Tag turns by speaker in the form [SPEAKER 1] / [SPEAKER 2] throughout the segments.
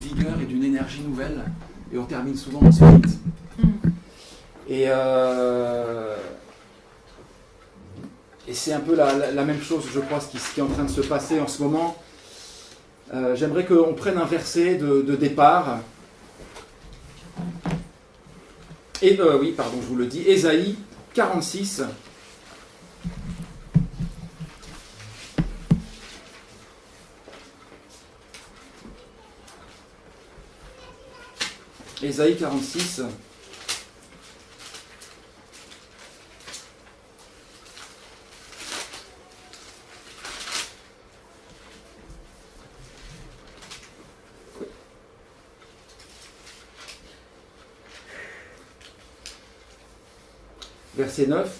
[SPEAKER 1] vigueur et d'une énergie nouvelle, et on termine souvent ensuite. Et c'est un peu la même chose, je crois, ce qui est en train de se passer en ce moment. J'aimerais qu'on prenne un verset de départ. Et oui, pardon, je vous le dis, Ésaïe 46. Ésaïe 46. Verset 9.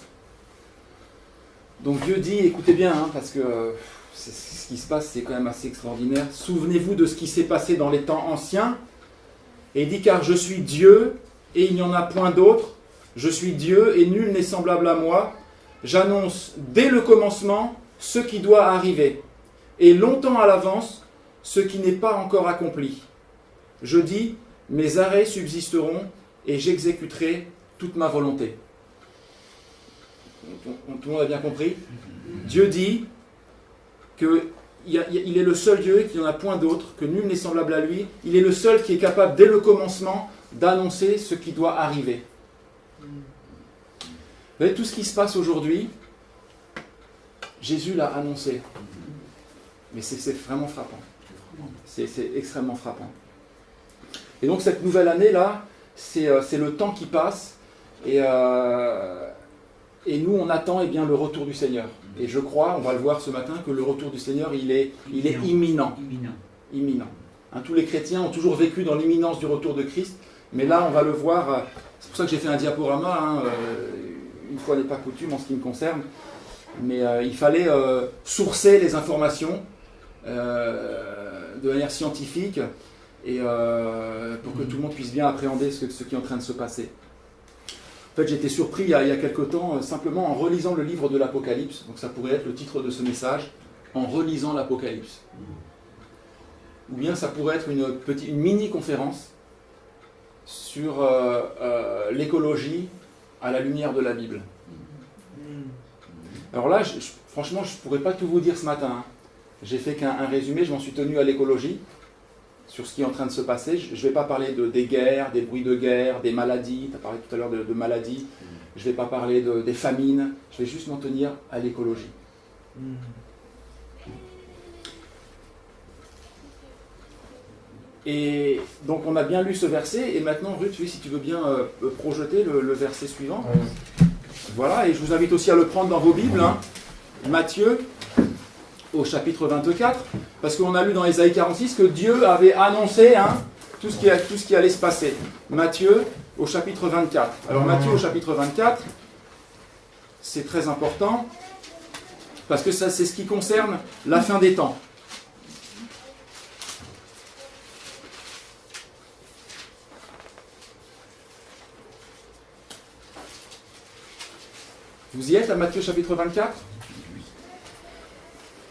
[SPEAKER 1] Donc Dieu dit, écoutez bien, parce que ce qui se passe, c'est quand même assez extraordinaire. Souvenez-vous de ce qui s'est passé dans les temps anciens. Et il dit, car je suis Dieu, et il n'y en a point d'autre. Je suis Dieu, et nul n'est semblable à moi. J'annonce dès le commencement ce qui doit arriver, et longtemps à l'avance ce qui n'est pas encore accompli. Je dis, mes arrêts subsisteront, et j'exécuterai toute ma volonté. Tout le monde a bien compris. Dieu dit qu'il est le seul Dieu, qu'il n'y en a point d'autre, que nul n'est semblable à lui. Il est le seul qui est capable, dès le commencement, d'annoncer ce qui doit arriver. Vous voyez, tout ce qui se passe aujourd'hui, Jésus l'a annoncé. Mais c'est vraiment frappant. C'est extrêmement frappant. Et donc cette nouvelle année-là, c'est le temps qui passe, et nous, on attend le retour du Seigneur. Et je crois, on va le voir ce matin, que le retour du Seigneur, il est imminent. Imminent. Tous les chrétiens ont toujours vécu dans l'imminence du retour de Christ, mais là, on va le voir. C'est pour ça que j'ai fait un diaporama, une fois n'est pas coutume en ce qui me concerne, mais il fallait sourcer les informations de manière scientifique, et pour que tout le monde puisse bien appréhender ce qui est en train de se passer. En fait, j'ai été surpris il y a quelque temps, simplement en relisant le livre de l'Apocalypse. Donc ça pourrait être le titre de ce message, en relisant l'Apocalypse. Ou bien ça pourrait être une mini-conférence sur l'écologie à la lumière de la Bible. Alors là, franchement, je ne pourrais pas tout vous dire ce matin. J'ai fait qu'un résumé, je m'en suis tenu à l'écologie, sur ce qui est en train de se passer. Je ne vais pas parler des guerres, des bruits de guerre, des maladies. Tu as parlé tout à l'heure de maladies. Je ne vais pas parler des famines. Je vais juste m'en tenir à l'écologie. Et donc on a bien lu ce verset. Et maintenant, Ruth, si tu veux bien projeter le verset suivant. Voilà, et je vous invite aussi à le prendre dans vos Bibles. Matthieu, au chapitre 24, parce qu'on a lu dans Ésaïe 46 que Dieu avait annoncé tout ce qui allait se passer. Matthieu au chapitre 24. Alors Matthieu au chapitre 24, c'est très important, parce que ça, c'est ce qui concerne la fin des temps. Vous y êtes à Matthieu chapitre 24 ?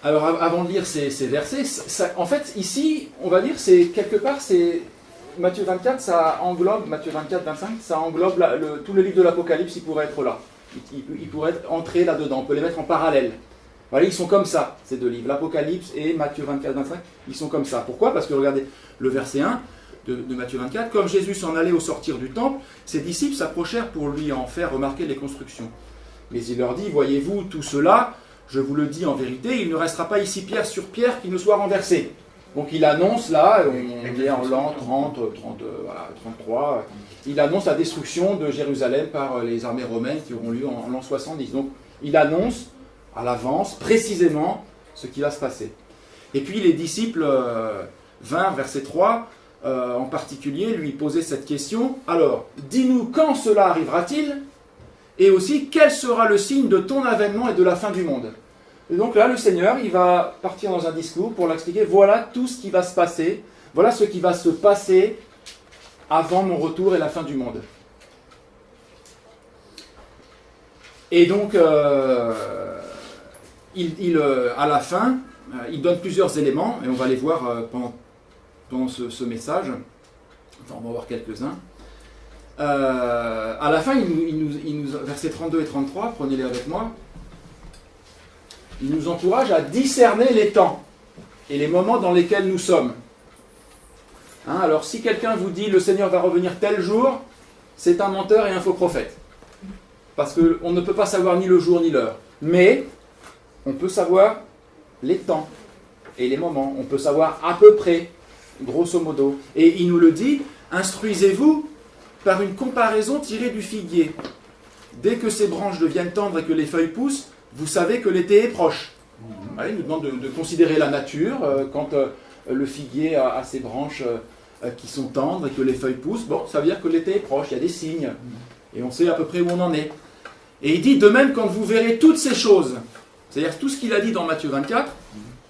[SPEAKER 1] Alors, avant de lire ces versets, en fait, ici, on va dire, quelque part, Matthieu 24, ça englobe, Matthieu 24, 25, ça englobe tout le livre de l'Apocalypse, il pourrait être là. Il pourrait être entré là-dedans, on peut les mettre en parallèle. Voilà, ils sont comme ça, ces deux livres, l'Apocalypse et Matthieu 24, 25, ils sont comme ça. Pourquoi ? Parce que regardez, le verset 1 de Matthieu 24, comme Jésus s'en allait au sortir du temple, ses disciples s'approchèrent pour lui en faire remarquer les constructions. Mais il leur dit, voyez-vous, tout cela, je vous le dis en vérité, il ne restera pas ici pierre sur pierre qui ne soit renversée. Donc il annonce là, on est en l'an 33, il annonce la destruction de Jérusalem par les armées romaines qui auront lieu en l'an 70. Donc il annonce à l'avance, précisément, ce qui va se passer. Et puis les disciples vinrent, verset 3, en particulier, lui posaient cette question. Alors, dis-nous quand cela arrivera-t-il ? Et aussi, quel sera le signe de ton avènement et de la fin du monde ? Et donc là, le Seigneur, il va partir dans un discours pour l'expliquer. Voilà tout ce qui va se passer. Voilà ce qui va se passer avant mon retour et la fin du monde. Et donc, à la fin, il donne plusieurs éléments, et on va les voir pendant pendant ce message. Enfin, on va voir quelques-uns. À la fin, versets 32 et 33, prenez-les avec moi. Il nous encourage à discerner les temps et les moments dans lesquels nous sommes. Hein, alors si quelqu'un vous dit « le Seigneur va revenir tel jour », c'est un menteur et un faux prophète. Parce qu'on ne peut pas savoir ni le jour ni l'heure. Mais on peut savoir les temps et les moments. On peut savoir à peu près, grosso modo. Et il nous le dit, instruisez-vous par une comparaison tirée du figuier. Dès que ses branches deviennent tendres et que les feuilles poussent, vous savez que l'été est proche. Voilà, il nous demande de considérer la nature quand le figuier a ses branches qui sont tendres et que les feuilles poussent. Bon, ça veut dire que l'été est proche, il y a des signes. Et on sait à peu près où on en est. Et il dit, de même, quand vous verrez toutes ces choses, c'est-à-dire tout ce qu'il a dit dans Matthieu 24,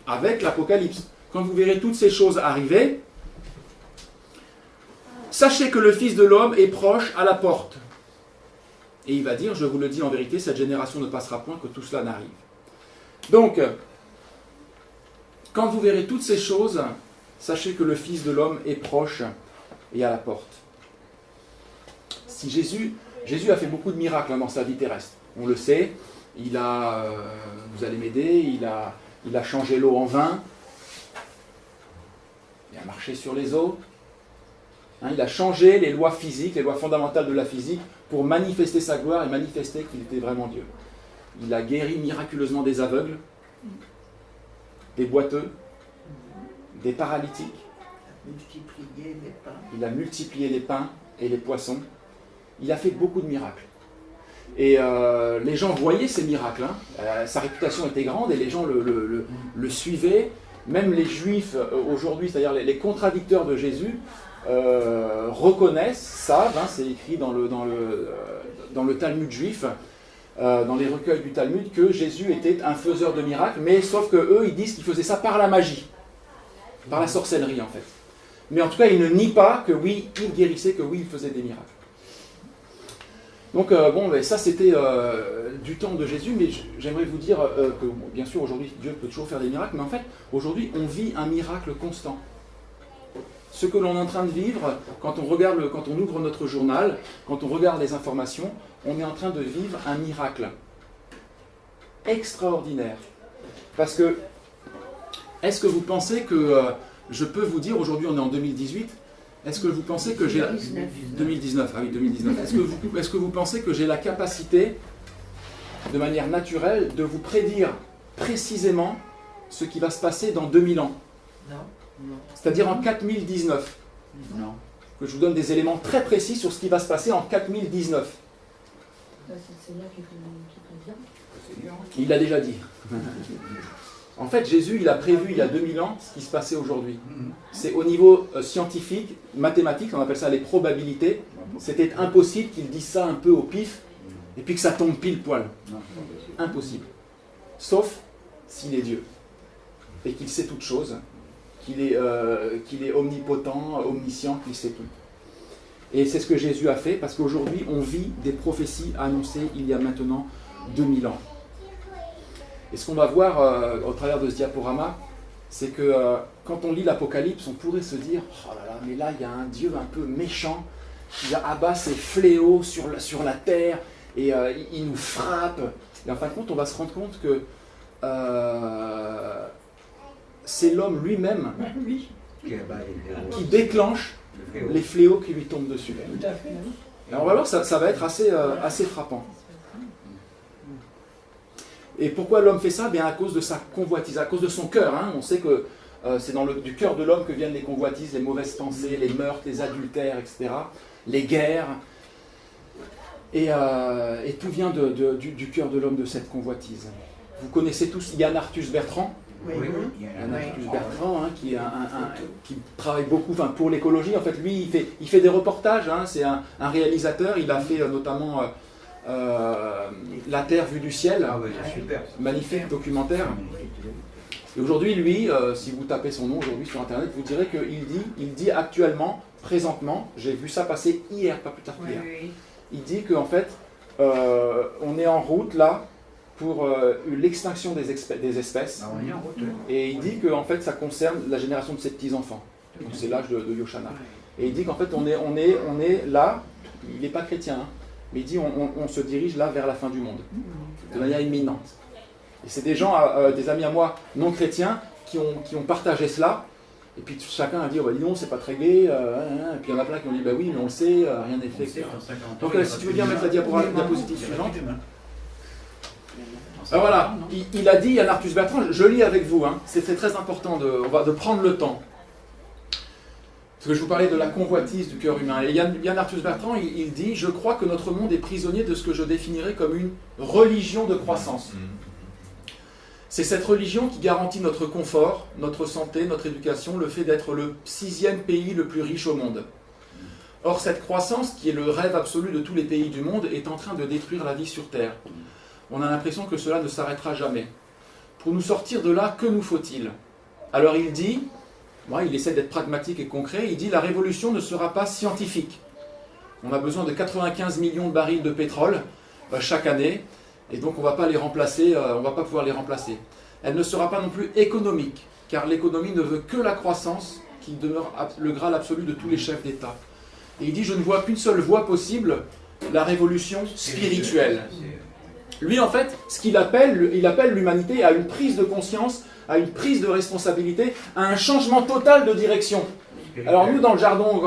[SPEAKER 1] avec l'Apocalypse, quand vous verrez toutes ces choses arriver, sachez que le Fils de l'homme est proche à la porte. Et il va dire, je vous le dis en vérité, cette génération ne passera point que tout cela n'arrive. Donc, quand vous verrez toutes ces choses, sachez que le Fils de l'homme est proche et à la porte. Si Jésus a fait beaucoup de miracles dans sa vie terrestre. On le sait, vous allez m'aider, il a changé l'eau en vin, il a marché sur les eaux, hein, il a changé les lois physiques, les lois fondamentales de la physique, pour manifester sa gloire et manifester qu'il était vraiment Dieu. Il a guéri miraculeusement des aveugles, des boiteux, des paralytiques. Il a multiplié les pains et les poissons. Il a fait beaucoup de miracles. Et les gens voyaient ces miracles. Hein. Sa réputation était grande et les gens le suivaient. Même les Juifs aujourd'hui, c'est-à-dire les contradicteurs de Jésus, reconnaissent, savent, hein, c'est écrit dans le Talmud juif, dans les recueils du Talmud, que Jésus était un faiseur de miracles, mais sauf que eux, ils disent qu'il faisait ça par la magie, par la sorcellerie en fait. Mais en tout cas, ils ne nient pas que oui, il guérissait, que oui, il faisait des miracles. Donc ça c'était du temps de Jésus, mais j'aimerais vous dire que bien sûr aujourd'hui Dieu peut toujours faire des miracles, mais en fait aujourd'hui on vit un miracle constant. Ce que l'on est en train de vivre, quand on ouvre notre journal, quand on regarde les informations, on est en train de vivre un miracle extraordinaire. Parce que, est-ce que vous pensez que, je peux vous dire, aujourd'hui on est en 2018, est-ce que vous pensez que j'ai... 2019, ah oui, 2019. Est-ce que vous pensez que j'ai la capacité, de manière naturelle, de vous prédire précisément ce qui va se passer dans 2000 ans?
[SPEAKER 2] Non.
[SPEAKER 1] C'est-à-dire en 4019.
[SPEAKER 2] Non.
[SPEAKER 1] Que je vous donne des éléments très précis sur ce qui va se passer en 4019.
[SPEAKER 3] C'est là qu'il prévient.
[SPEAKER 1] Il l'a déjà dit. En fait, Jésus, il a prévu il y a 2000 ans ce qui se passait aujourd'hui. C'est au niveau scientifique, mathématique, on appelle ça les probabilités. C'était impossible qu'il dise ça un peu au pif et puis que ça tombe pile poil. Impossible. Sauf s'il est Dieu et qu'il sait toutes choses, qu'il est omnipotent, omniscient, qu'il sait tout. Et c'est ce que Jésus a fait, parce qu'aujourd'hui, on vit des prophéties annoncées il y a maintenant 2000 ans. Et ce qu'on va voir au travers de ce diaporama, c'est que quand on lit l'Apocalypse, on pourrait se dire « Oh là là, mais là, il y a un Dieu un peu méchant qui abat ses fléaux sur la terre, et il nous frappe. » Et en fin de compte, on va se rendre compte que c'est l'homme lui-même qui déclenche les fléaux qui lui tombent dessus. Et on va voir, ça va être assez frappant. Et pourquoi l'homme fait ça? Bien à cause de sa convoitise, à cause de son cœur. Hein. On sait que c'est du cœur de l'homme que viennent les convoitises, les mauvaises pensées, les meurtres, les adultères, etc. Les guerres. Et tout vient du cœur de l'homme, de cette convoitise. Vous connaissez tous Yann Arthus Bertrand?
[SPEAKER 2] Oui.
[SPEAKER 1] Yann Arthus Bertrand, hein, qui travaille beaucoup pour l'écologie. En fait, lui, il fait des reportages. Hein. C'est un réalisateur. Il a fait notamment La Terre vue du ciel.
[SPEAKER 2] Ah oui, c'est super.
[SPEAKER 1] Magnifique documentaire. Et aujourd'hui, lui, si vous tapez son nom aujourd'hui sur Internet, vous direz qu'il dit actuellement, présentement, j'ai vu ça passer hier, pas plus tard qu'hier.
[SPEAKER 3] Oui.
[SPEAKER 1] Il dit qu'en fait, on est en route là pour l'extinction des espèces.
[SPEAKER 2] Ah, on est en route.
[SPEAKER 1] Et il dit que en fait, ça concerne la génération de ses petits-enfants. Donc c'est l'âge de Yoshana. Et il dit qu'en fait on est là, il n'est pas chrétien, hein, mais il dit on se dirige là vers la fin du monde, de manière imminente. Et c'est des gens, des amis à moi non chrétiens, qui ont partagé cela. Et puis chacun a dit, oh, bah, dis non, c'est pas très gai. Et puis il y en a plein qui ont dit, bah oui, mais on le sait, rien n'est fait. Etc. Donc si tu veux bien mettre la diapositive suivante. Alors voilà, il a dit, Yann Arthus Bertrand, je lis avec vous, hein, c'est très important de prendre le temps. Parce que je vous parlais de la convoitise du cœur humain. Et Yann Arthus Bertrand, il dit, je crois que notre monde est prisonnier de ce que je définirais comme une religion de croissance. C'est cette religion qui garantit notre confort, notre santé, notre éducation, le fait d'être le 6e pays le plus riche au monde. Or, cette croissance, qui est le rêve absolu de tous les pays du monde, est en train de détruire la vie sur Terre. On a l'impression que cela ne s'arrêtera jamais. Pour nous sortir de là, que nous faut-il? Alors il dit, il essaie d'être pragmatique et concret, il dit la révolution ne sera pas scientifique. On a besoin de 95 millions de barils de pétrole chaque année, et donc on ne va pas les remplacer, on va pas pouvoir les remplacer. Elle ne sera pas non plus économique, car l'économie ne veut que la croissance, qui demeure le graal absolu de tous les chefs d'État. Et il dit, je ne vois qu'une seule voie possible, la révolution spirituelle. Lui, en fait, ce qu'il appelle, il appelle l'humanité à une prise de conscience, à une prise de responsabilité, à un changement total de direction. Alors nous, dans le jargon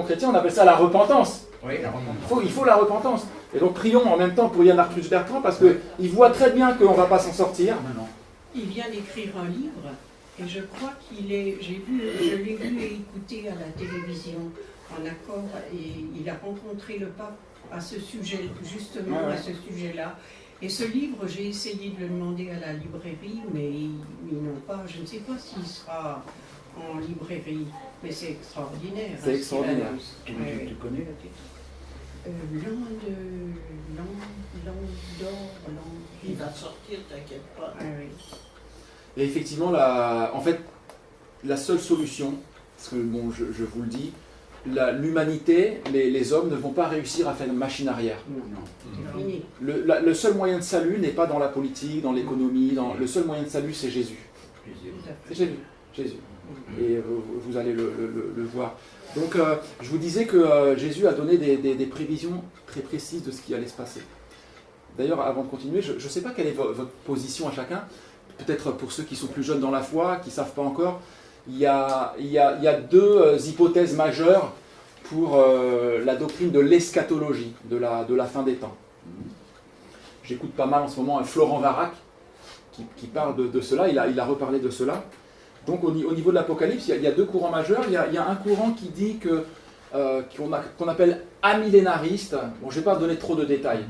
[SPEAKER 1] chrétien, on appelle ça la repentance.
[SPEAKER 2] Oui, la repentance.
[SPEAKER 1] Il faut la repentance. Et donc prions en même temps pour Yann Arthus Bertrand, parce qu'il voit très bien qu'on ne va pas s'en sortir.
[SPEAKER 4] Il vient d'écrire un livre, et je crois je l'ai vu et écouté à la télévision en accord, et il a rencontré le pape à ce sujet, justement à ce sujet-là. Et ce livre, j'ai essayé de le demander à la librairie, mais ils n'ont pas, je ne sais pas s'il sera en librairie, mais c'est extraordinaire.
[SPEAKER 1] C'est extraordinaire.
[SPEAKER 2] Tu connais le titre?
[SPEAKER 4] Il va sortir, t'inquiète pas. Ah, oui.
[SPEAKER 1] Et effectivement, en fait, la seule solution, parce que bon, je vous le dis, l'humanité, les hommes ne vont pas réussir à faire une machine arrière.
[SPEAKER 4] Non.
[SPEAKER 1] Le seul moyen de salut n'est pas dans la politique, dans l'économie, le seul moyen de salut, c'est Jésus. C'est Jésus. Et vous allez le voir. Donc, je vous disais que Jésus a donné des prévisions très précises de ce qui allait se passer. D'ailleurs, avant de continuer, je ne sais pas quelle est votre position à chacun. Peut-être pour ceux qui sont plus jeunes dans la foi, qui ne savent pas encore, il y a deux hypothèses majeures pour la doctrine de l'eschatologie, de la fin des temps. J'écoute pas mal en ce moment un Florent Varac qui parle de cela, il a reparlé de cela. Donc au niveau de l'Apocalypse, il y a deux courants majeurs. Il y a un courant qui dit qu'on appelle amillénariste. Bon, je ne vais pas donner trop de détails,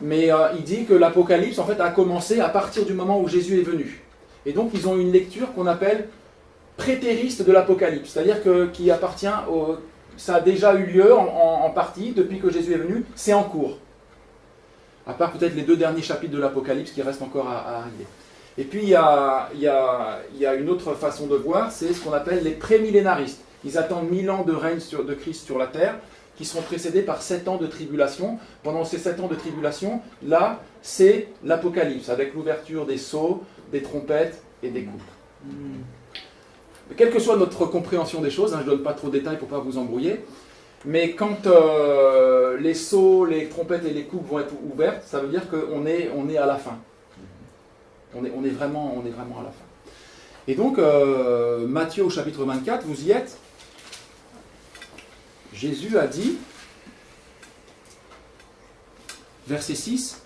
[SPEAKER 1] mais il dit que l'Apocalypse en fait a commencé à partir du moment où Jésus est venu. Et donc ils ont une lecture qu'on appelle prétériste de l'Apocalypse, c'est-à-dire qui appartient ça a déjà eu lieu en partie depuis que Jésus est venu, c'est en cours. À part peut-être les 2 derniers chapitres de l'Apocalypse qui restent encore à arriver. Et puis il y a une autre façon de voir, c'est ce qu'on appelle les prémillénaristes. Ils attendent 1000 ans de règne de Christ sur la terre, qui seront précédés par 7 ans de tribulation. Pendant ces 7 ans de tribulation, là, c'est l'Apocalypse, avec l'ouverture des sceaux, des trompettes et des coupes. Quelle que soit notre compréhension des choses, je ne donne pas trop de détails pour ne pas vous embrouiller, mais quand les sceaux, les trompettes et les coupes vont être ouvertes, ça veut dire qu'on est à la fin. On est vraiment à la fin. Et donc, Matthieu au chapitre 24, vous y êtes. Jésus a dit, verset 6,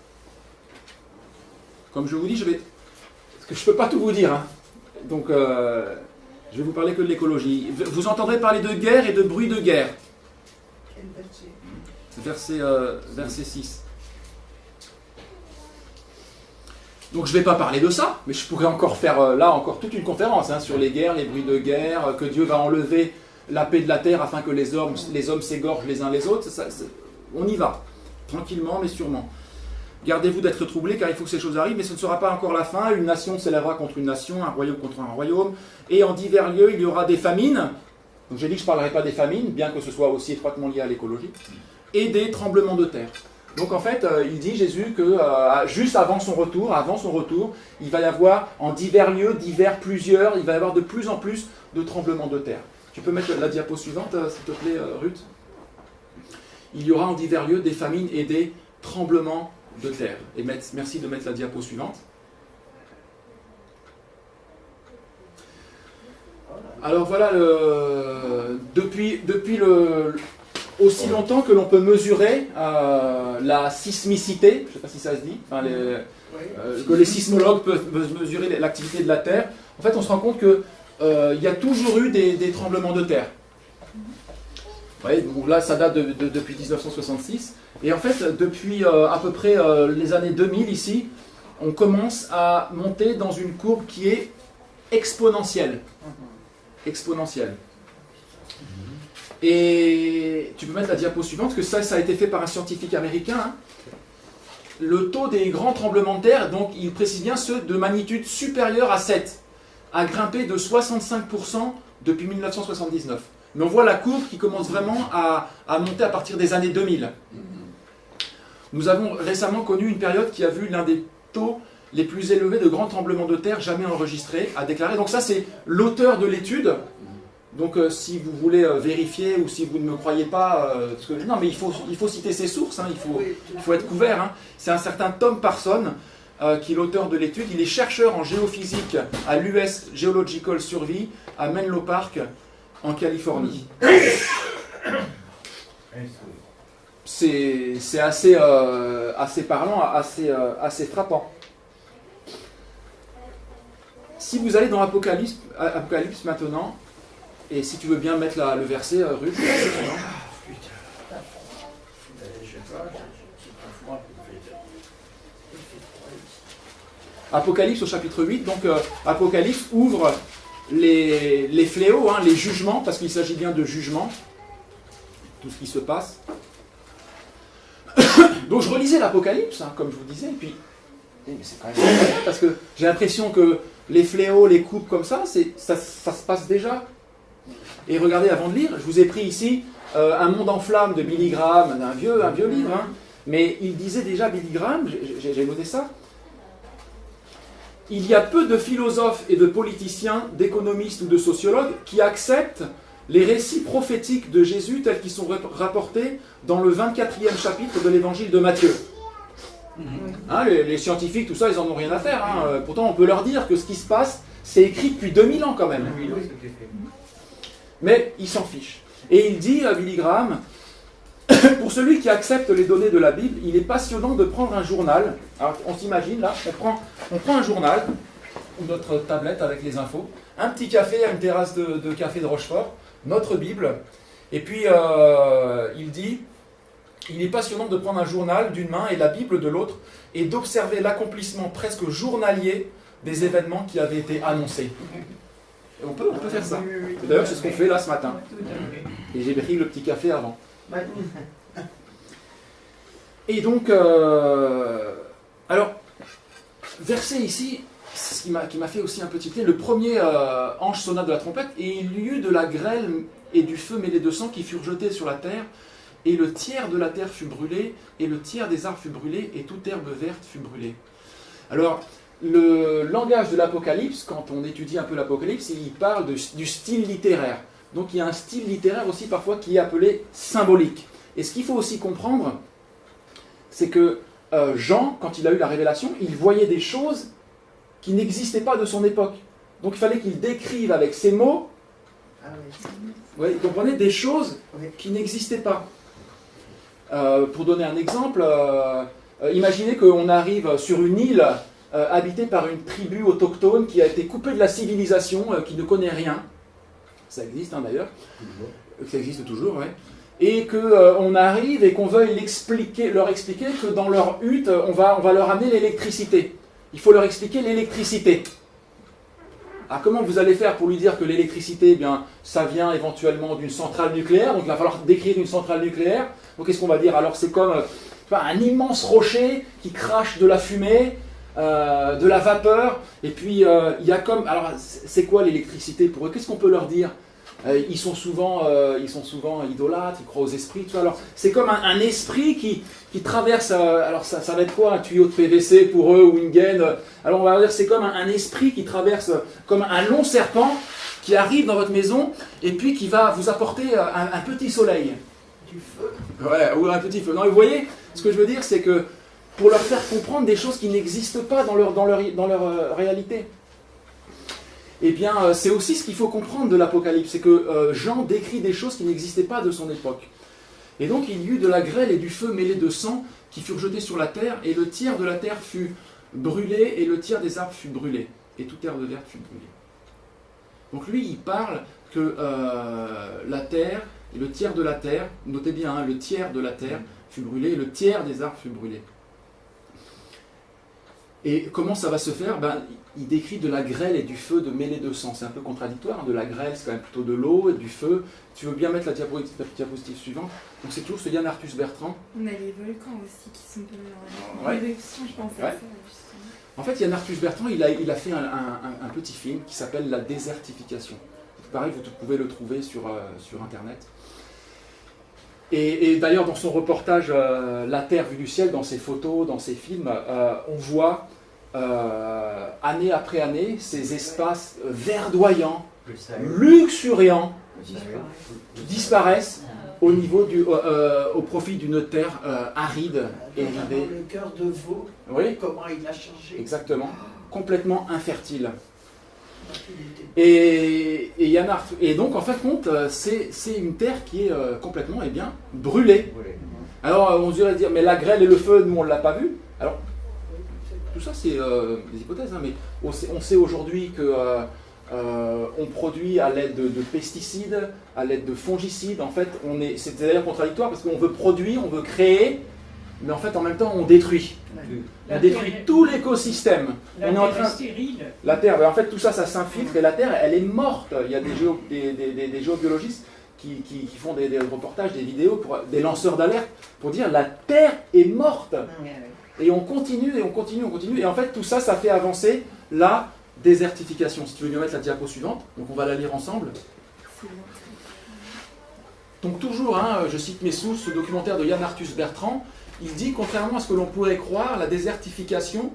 [SPEAKER 1] comme je vous dis, parce que je ne peux pas tout vous dire, hein. Donc je vais vous parler que de l'écologie. Vous entendrez parler de guerre et de bruit de guerre. Verset 6. Donc je ne vais pas parler de ça, mais je pourrais encore faire encore toute une conférence sur les guerres, les bruits de guerre, que Dieu va enlever la paix de la terre afin que les hommes s'égorgent les uns les autres. On y va, tranquillement mais sûrement. Gardez-vous d'être troublés car il faut que ces choses arrivent, mais ce ne sera pas encore la fin. Une nation s'élèvera contre une nation, un royaume contre un royaume, et en divers lieux il y aura des famines. Donc j'ai dit que je ne parlerai pas des famines, bien que ce soit aussi étroitement lié à l'écologie, et des tremblements de terre. Donc en fait, il dit Jésus que juste avant son retour, il va y avoir en divers lieux, plusieurs, il va y avoir de plus en plus de tremblements de terre. Tu peux mettre la diapo suivante, s'il te plaît, Ruth. Il y aura en divers lieux des famines et des tremblements de terre. Et merci de mettre la diapo suivante. Alors voilà, depuis aussi longtemps que l'on peut mesurer la sismicité, je ne sais pas si ça se dit, enfin, que les sismologues peuvent mesurer l'activité de la Terre, en fait on se rend compte qu'il y a toujours eu des tremblements de terre. Ouais, donc là ça date depuis 1966, et en fait depuis à peu près les années 2000 ici, on commence à monter dans une courbe qui est exponentielle. Exponentielle. Et tu peux mettre la diapo suivante, parce que ça a été fait par un scientifique américain. Hein. Le taux des grands tremblements de terre, donc il précise bien ceux de magnitude supérieure à 7, a grimpé de 65% depuis 1979. Mais on voit la courbe qui commence vraiment à monter à partir des années 2000. Nous avons récemment connu une période qui a vu l'un des taux les plus élevés de grands tremblements de terre jamais enregistrés, a déclaré. Donc ça c'est l'auteur de l'étude. Donc si vous voulez vérifier ou si vous ne me croyez pas, non mais il faut citer ses sources, hein, il faut être couvert. Hein. C'est un certain Tom Parson qui est l'auteur de l'étude. Il est chercheur en géophysique à l'US Geological Survey à Menlo Park en Californie. C'est assez parlant, assez frappant. Si vous allez dans Apocalypse maintenant, et si tu veux bien mettre le verset, Ruth. Apocalypse au chapitre 8, donc Apocalypse ouvre les fléaux, hein, les jugements, parce qu'il s'agit bien de jugements, tout ce qui se passe. Donc je relisais l'Apocalypse, hein, comme je vous disais, et puis mais c'est quand même incroyable, parce que j'ai l'impression que les fléaux, les coupes comme ça se passe déjà. Et regardez, avant de lire, je vous ai pris ici Un monde en flammes de Billy Graham, un vieux livre, hein, mais il disait déjà, Billy Graham, j'ai noté ça, il y a peu de philosophes et de politiciens, d'économistes ou de sociologues qui acceptent les récits prophétiques de Jésus tels qu'ils sont rapportés dans le 24e chapitre de l'évangile de Matthieu. Hein, les scientifiques, tout ça, ils n'en ont rien à faire. Hein. Pourtant, on peut leur dire que ce qui se passe, c'est écrit depuis 2000 ans quand même. Mais ils s'en fichent. Et il dit, Billy Graham, pour celui qui accepte les données de la Bible, il est passionnant de prendre un journal. Alors, on s'imagine, là, on prend un journal, ou notre tablette avec les infos, un petit café à une terrasse de café de Rochefort, notre Bible, et puis il dit, il est passionnant de prendre un journal d'une main et la Bible de l'autre, et d'observer l'accomplissement presque journalier des événements qui avaient été annoncés. Et on peut faire ça. D'ailleurs, c'est ce qu'on fait là ce matin. Et j'ai pris le petit café avant. Et donc, alors, verset ici, ce qui m'a fait aussi un petit peu, le premier ange sonna de la trompette, et il y eut de la grêle et du feu mêlé de sang qui furent jetés sur la terre, et le tiers de la terre fut brûlé, et le tiers des arbres fut brûlé, et toute herbe verte fut brûlée. Alors, le langage de l'Apocalypse, quand on étudie un peu l'Apocalypse, il parle du style littéraire. Donc il y a un style littéraire aussi parfois qui est appelé symbolique. Et ce qu'il faut aussi comprendre, c'est que Jean, quand il a eu la révélation, il voyait des choses qui n'existaient pas de son époque. Donc il fallait qu'il décrive avec ses mots, vous comprenez, des choses qui n'existaient pas. Pour donner un exemple, imaginez qu'on arrive sur une île habitée par une tribu autochtone qui a été coupée de la civilisation, qui ne connaît rien. Ça existe d'ailleurs, ça existe toujours, ouais. Et qu'on arrive et qu'on veuille leur expliquer que dans leur hutte, on va leur amener l'électricité. Il faut leur expliquer l'électricité. Ah, comment vous allez faire pour lui dire que l'électricité, eh bien, ça vient éventuellement d'une centrale nucléaire, donc il va falloir décrire une centrale nucléaire. Donc qu'est-ce qu'on va dire? Alors c'est comme un immense rocher qui crache de la fumée, de la vapeur, et puis il y a comme... Alors c'est quoi l'électricité pour eux? Qu'est-ce qu'on peut leur dire? Ils sont souvent idolâtres, ils croient aux esprits, tout ça. Alors c'est comme un esprit qui traverse, alors ça va être quoi? Un tuyau de PVC pour eux, ou une gaine? Alors on va dire c'est comme un esprit qui traverse, comme un long serpent qui arrive dans votre maison et puis qui va vous apporter un petit soleil.
[SPEAKER 2] Du feu.
[SPEAKER 1] Ouais, ou un petit feu. Non, vous voyez, ce que je veux dire, c'est que pour leur faire comprendre des choses qui n'existent pas dans leur réalité. Eh bien, c'est aussi ce qu'il faut comprendre de l'Apocalypse, c'est que Jean décrit des choses qui n'existaient pas de son époque. Et donc, il y eut de la grêle et du feu mêlés de sang qui furent jetés sur la terre, et le tiers de la terre fut brûlé, et le tiers des arbres fut brûlé, et toute herbe verte fut brûlée. Donc lui, il parle que la terre, et le tiers de la terre, notez bien, hein, le tiers de la terre fut brûlé, et le tiers des arbres fut brûlé. Et comment ça va se faire? Il décrit de la grêle et du feu de mêlée de sang. C'est un peu contradictoire, hein. De la grêle, c'est quand même plutôt de l'eau, et du feu. Tu veux bien mettre la diapositive suivante? Donc c'est toujours ce Yann Arthus Bertrand.
[SPEAKER 5] On a les volcans aussi qui sont
[SPEAKER 1] Ouais.
[SPEAKER 5] éruption, je pense à ça. Justement.
[SPEAKER 1] En fait, Yann Arthus Bertrand, il a fait un petit film qui s'appelle La désertification. Pareil, vous pouvez le trouver sur Internet. Et d'ailleurs, dans son reportage La Terre vue du ciel, dans ses photos, dans ses films, on voit année après année ces espaces verdoyants, luxuriants, qui disparaissent au profit d'une terre aride et ridée.
[SPEAKER 2] Le cœur de veau,
[SPEAKER 1] Oui,
[SPEAKER 2] comment il a changé.
[SPEAKER 1] exactement, complètement infertile. Et donc, en fin de compte, c'est une terre qui est complètement brûlée. Alors, on dirait dire, mais la grêle et le feu, nous, on ne l'a pas vu. Alors, tout ça, c'est des hypothèses, hein, mais on sait aujourd'hui que on produit à l'aide de pesticides, à l'aide de fongicides. En fait, c'est d'ailleurs contradictoire parce qu'on veut produire, on veut créer, mais en fait, en même temps, on détruit. On détruit tout l'écosystème.
[SPEAKER 4] La terre est stérile.
[SPEAKER 1] La Terre, en fait, tout ça, ça s'infiltre et la Terre, elle est morte. Il y a des géobiologistes qui font des reportages, des vidéos, des lanceurs d'alerte pour dire la Terre est morte. Et on continue, et on continue, on continue. Et en fait, tout ça, ça fait avancer la désertification. Si tu veux bien mettre la diapo suivante, donc on va la lire ensemble. Donc toujours, hein, je cite mes sources, ce documentaire de Yann Arthus Bertrand, il dit, contrairement à ce que l'on pourrait croire, la désertification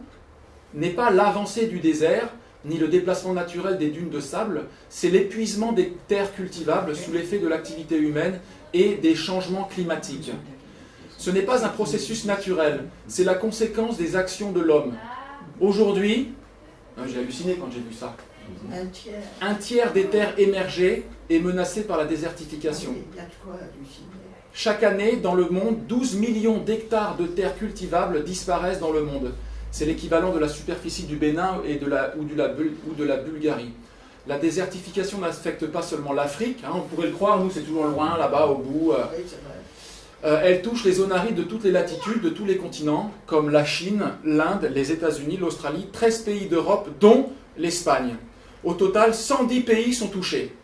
[SPEAKER 1] n'est pas l'avancée du désert, ni le déplacement naturel des dunes de sable, c'est l'épuisement des terres cultivables sous l'effet de l'activité humaine et des changements climatiques. Ce n'est pas un processus naturel, c'est la conséquence des actions de l'homme. Aujourd'hui, j'ai halluciné quand j'ai vu ça, un tiers des terres émergées est menacé par la désertification.
[SPEAKER 2] Il y a de quoi halluciner.
[SPEAKER 1] Chaque année, dans le monde, 12 millions d'hectares de terres cultivables disparaissent dans le monde. C'est l'équivalent de la superficie du Bénin ou de la Bulgarie. La désertification n'affecte pas seulement l'Afrique, hein, on pourrait le croire, nous c'est toujours loin, là-bas au bout.
[SPEAKER 2] Oui, c'est vrai.
[SPEAKER 1] Elle touche les zones arides de toutes les latitudes, de tous les continents, comme la Chine, l'Inde, les États-Unis, l'Australie, 13 pays d'Europe, dont l'Espagne. Au total, 110 pays sont touchés.